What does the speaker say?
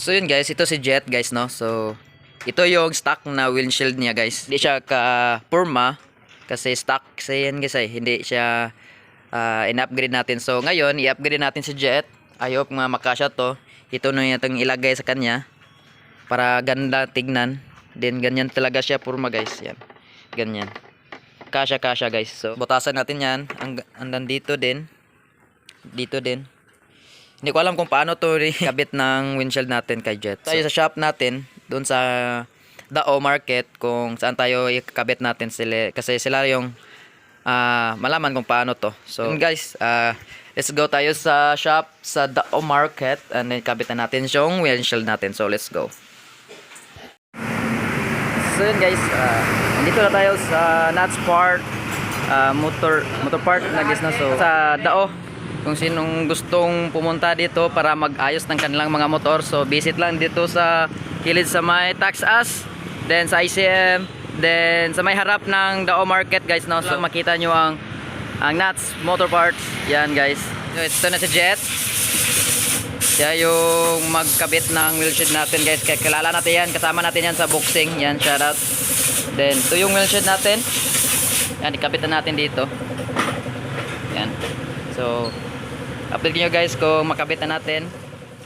So yun guys, ito si Jet guys, no. So ito yung stock na windshield niya guys. Hindi siya ka-purma kasi stock kasi yan guys ay hindi siya in-upgrade natin. So ngayon, i-upgrade natin si Jet. I hope makasya to. Ito na yung ilagay sa kanya para ganda tignan. Then ganyan talaga siya purma guys. Yan. Ganyan. Kasya guys. So butasan natin yan hanggang dito din. Dito din. Hindi ko alam kung paano to kabit ng windshield natin kay Jet. Tayo sa shop natin, doon sa Dao Market, kung saan tayo ikakabit natin sila. Kasi sila yung malaman kung paano to. So guys, let's go tayo sa shop sa Dao Market and then kabitan natin yung windshield natin. So let's go. So yun guys, nandito na tayo sa Nuts Part motor part na guys na. So sa Dao, kung sinong gustong pumunta dito para mag-ayos ng kanilang mga motor, so visit lang dito sa kilid sa may Taxas, then sa ICM, then sa may harap ng Dao Market guys, no. So makita nyo ang Nuts Motor Parts. Yan guys. So ito na si Jet. Siya yung magkabit ng wheelshed natin guys. Kaya kilala natin yan, kasama natin yan sa boxing. Yan, shoutout. Then ito yung wheelshed natin. Yan, ikabitan natin dito. Yan. So update nyo guys kung makabitan natin.